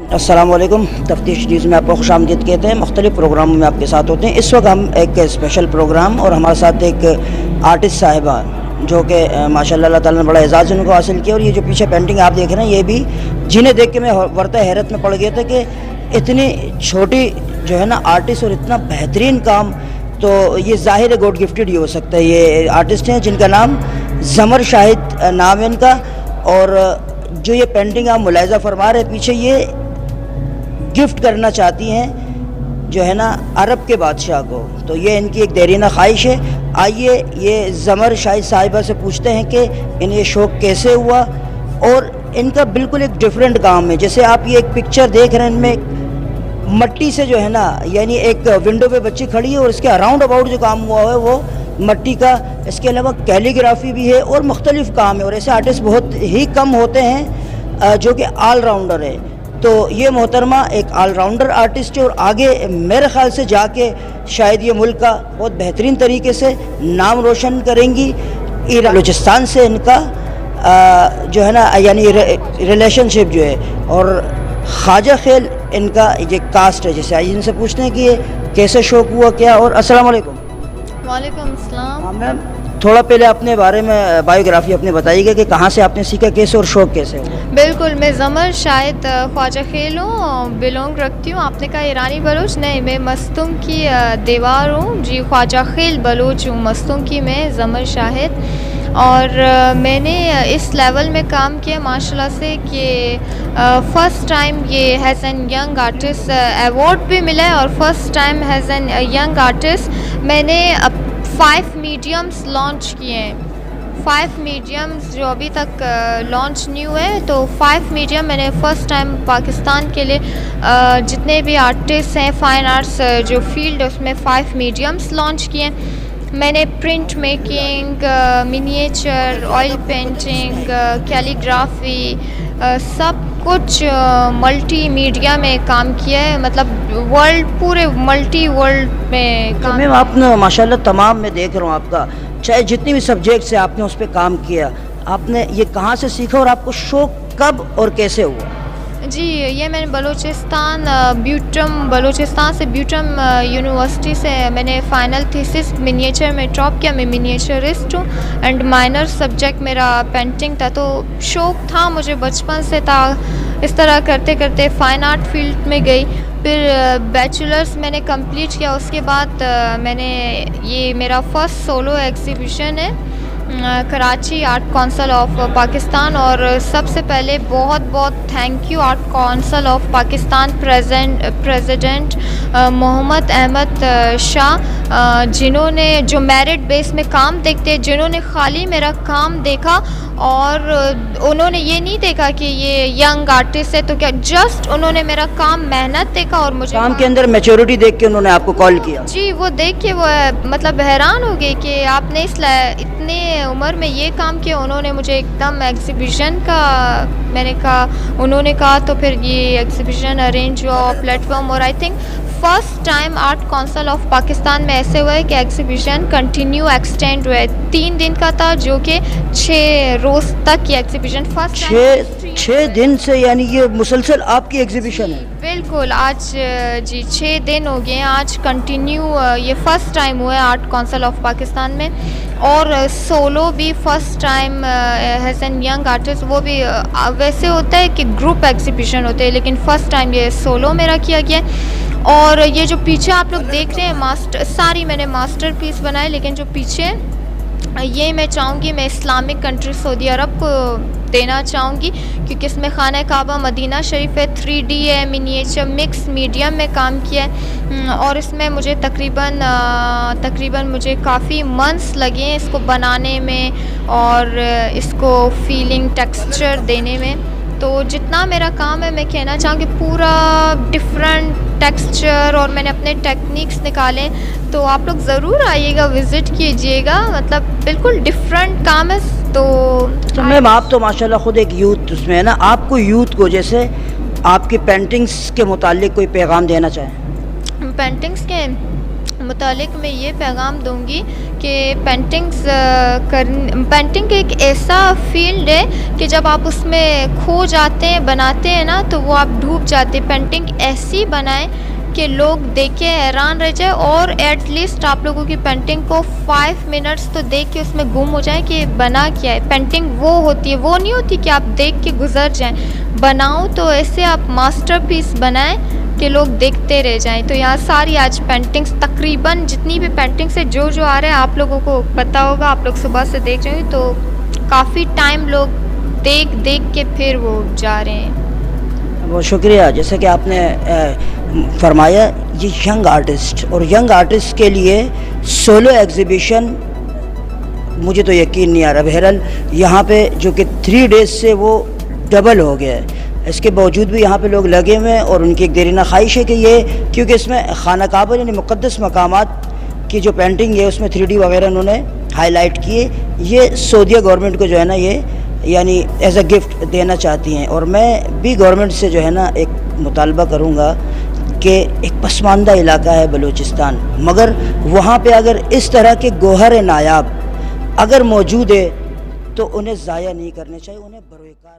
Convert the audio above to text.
अस्सलाम वालेकुम। तफ्तीश न्यूज़ में आपको खुशामदीद कहते हैं। मुख्तलिफ़ प्रोग्रामों में आपके साथ होते हैं। इस वक्त हम एक स्पेशल प्रोग्राम और हमारे साथ एक आर्टिस्ट साहिबा जो कि माशाल्लाह अल्लाह ताला ने बड़ा एजाज़ उनको हासिल किया। और ये जो पीछे पेंटिंग आप देख रहे हैं, ये भी जिन्हें देख के मैं वरता हैरत में पड़ गया था कि इतनी छोटी जो है ना आर्टिस्ट और इतना बेहतरीन काम, तो ये ज़ाहिर है गॉड गिफ्टेड ही हो सकता है। ये आर्टिस्ट हैं जिनका नाम ज़मर शाहिद नाम है इनका। और जो ये पेंटिंग आप मुलाहिज़ा फरमा रहे पीछे, ये गिफ्ट करना चाहती हैं जो है ना अरब के बादशाह को। तो ये इनकी एक देरीना ख्वाहिश है। आइए ये ज़मर शाहिद साहिबा से पूछते हैं कि इन्हें ये शौक़ कैसे हुआ। और इनका बिल्कुल एक डिफरेंट काम है। जैसे आप ये एक पिक्चर देख रहे हैं, इनमें मट्टी से जो है ना, यानी एक विंडो पे बच्ची खड़ी है और इसके अराउंड अबाउट जो काम हुआ है वो मट्टी का। इसके अलावा कैलीग्राफी भी है और मुख्तलिफ़ काम है। और ऐसे आर्टिस्ट बहुत ही कम होते हैं जो कि ऑलराउंडर है। तो ये मोहतरमा एक ऑलराउंडर आर्टिस्ट है और आगे मेरे ख़्याल से जाके शायद ये मुल्क का बहुत बेहतरीन तरीके से नाम रोशन करेंगी। बलूचिस्तान से इनका जो है ना यानी रिलेशनशिप जो है, और ख्वाजा खेल इनका ये कास्ट है। जैसे आइए इनसे पूछते हैं कि ये कैसे शौक़ हुआ क्या। और अस्सलाम वालेकुम। वालेकुम अस्सलाम। हाँ मैम, थोड़ा पहले अपने बारे में बायोग्राफी अपने बताइएगा कि कहाँ से आपने सीखा, कैसे और शौक़ कैसे हुआ। बिल्कुल, मैं ज़मर शाहिद ख्वाजा खेल हूँ, बिलोंग रखती हूँ। आपने कहा ईरानी बलूच, नहीं, मैं मस्तूम की दीवार हूँ जी। ख्वाजा खेल बलूच हूँ, मस्तूम की मैं ज़मर शाहिद। और मैंने इस लेवल में काम किया माशाल्लाह से कि फ़र्स्ट टाइम ये has an young artist award भी मिला है। और first time has an young artist मैंने 5 मीडियम्स लॉन्च किए हैं। 5 मीडियम्स जो अभी तक लॉन्च नहीं हुए, तो 5 मीडियम मैंने फ़र्स्ट टाइम पाकिस्तान के लिए जितने भी आर्टिस्ट हैं फ़ाइन आर्ट्स जो फील्ड है उसमें 5 मीडियम्स लॉन्च किए। मैंने print making, miniature, oil painting, calligraphy, सब कुछ मल्टी मीडिया में काम किया है। मतलब वर्ल्ड, पूरे मल्टी वर्ल्ड में काम। मैम आपने माशाल्लाह तमाम मैं देख रहा हूँ आपका, चाहे जितनी भी सब्जेक्ट्स है आपने उस पर काम किया। आपने ये कहाँ से सीखा और आपको शौक़ कब और कैसे हुआ? जी, ये मैंने बलूचिस्तान बलूचिस्तान से ब्यूटम यूनिवर्सिटी से मैंने फ़ाइनल थीसिस मिनिएचर में टॉप किया। मैं मिनिएचरिस्ट हूँ एंड माइनर सब्जेक्ट मेरा पेंटिंग था। तो शौक़ था मुझे बचपन से था। इस तरह करते करते फ़ाइन आर्ट फील्ड में गई। फिर बैचलर्स मैंने कंप्लीट किया। उसके बाद मैंने ये मेरा फ़र्स्ट सोलो एग्ज़िबिशन है Karachi art council of Pakistan. और सबसे पहले बहुत बहुत thank you art council of Pakistan president Mohammad Ahmed Shah, जिन्होंने जो मेरिट बेस में काम देखते हैं, जिन्होंने खाली मेरा काम देखा और उन्होंने ये नहीं देखा कि ये यंग आर्टिस्ट है तो क्या, जस्ट उन्होंने मेरा काम मेहनत देखा और मुझे काम के अंदर मैच्योरिटी देख के उन्होंने आपको कॉल किया। जी, वो देख के वो मतलब हैरान हो गए कि आपने इतने उम्र में ये काम किया। उन्होंने मुझे एकदम एग्जीबिशन का, मैंने कहा, उन्होंने कहा तो फिर ये एग्जीबिशन अरेंज हुआ प्लेटफॉर्म। और I think first time art council of Pakistan में ऐसे हुआ है कि एग्जीबिशन कंटिन्यू एक्सटेंड हुआ है। 3 दिन का था जो कि 6 रोज़ तक की एग्जीबिशन फर्स्ट 6 दिन से, यानी ये मुसलसल आपकी एग्जीबिशन है? बिल्कुल, आज जी 6 दिन हो गए हैं। आज कंटिन्यू ये फ़र्स्ट टाइम हुआ है आर्ट कौंसिल ऑफ पाकिस्तान में। और सोलो भी first time has an young artist, वो भी वैसे होता है कि ग्रुप एग्जीबिशन होते हैं, लेकिन फ़र्स्ट टाइम ये सोलो मेरा किया गया। और ये जो पीछे आप लोग देख रहे हैं सारी मैंने मास्टरपीस बनाए, लेकिन जो पीछे ये मैं चाहूँगी मैं इस्लामिक कंट्री सऊदी अरब को देना चाहूँगी, क्योंकि इसमें खाना काबा मदीना शरीफ है, 3D है, मिनिएचर मिक्स मीडियम में काम किया है। और इसमें मुझे तकरीबन मुझे काफ़ी मंथ्स लगे हैं इसको बनाने में और इसको फीलिंग टेक्सचर देने में। तो जितना मेरा काम है मैं कहना चाहूँगी पूरा डिफरेंट टेक्सचर और मैंने अपने टेक्निक्स निकाले। तो आप लोग ज़रूर आइएगा, विज़िट कीजिएगा, मतलब बिल्कुल डिफरेंट काम है। तो मैम आप तो माशाल्लाह ख़ुद एक यूथ उसमें है ना, आपको यूथ को जैसे आपकी पेंटिंग्स के मुतालिक कोई पैगाम देना चाहें? पेंटिंग्स के मुतालिक मैं ये पैगाम दूंगी कि पेंटिंग एक ऐसा फील्ड है कि जब आप उसमें खो जाते हैं, बनाते हैं ना, तो वो आप डूब जाते हैं। पेंटिंग ऐसी बनाएं कि लोग देख के हैरान रह जाए और एटलीस्ट आप लोगों की पेंटिंग को 5 मिनट्स तो देख के उसमें गुम हो जाए कि बना क्या है। पेंटिंग वो होती है, वो नहीं होती कि आप देख के गुजर जाएं। बनाओ तो ऐसे आप मास्टरपीस बनाएं कि लोग देखते रह जाएं। तो यहाँ सारी आज पेंटिंग्स, तकरीबन जितनी भी पेंटिंग्स है, जो आ रहे हैं आप लोगों को पता होगा, आप लोग सुबह से देख रहे हैं, तो काफ़ी टाइम लोग देख देख के फिर वो जा रहे हैं। बहुत शुक्रिया। जैसे कि आपने फरमाया, ये यंग आर्टिस्ट, और यंग आर्टिस्ट के लिए सोलो एग्ज़िबिशन मुझे तो यकीन नहीं आ रहा। बहरहाल यहाँ पे जो कि 3 डेज़ से वो डबल हो गया है, इसके बावजूद भी यहाँ पे लोग लगे हुए हैं। और उनकी एक देरीना ख्वाहिश है कि ये, क्योंकि इसमें खाना काबा यानी मुक़द्दस मकामात की जो पेंटिंग है उसमें 3D वगैरह उन्होंने हाईलाइट किए। ये सऊदीया गवर्नमेंट को जो है ना, ये यानी एज अ गिफ्ट देना चाहती हैं। और मैं भी गवर्नमेंट से जो है ना एक मुतालबा करूँगा कि एक पसमानदा इलाका है बलूचिस्तान, मगर वहाँ पे अगर इस तरह के गौहर नायाब अगर मौजूद है तो उन्हें ज़ाया नहीं करने चाहिए, उन्हें बरोकार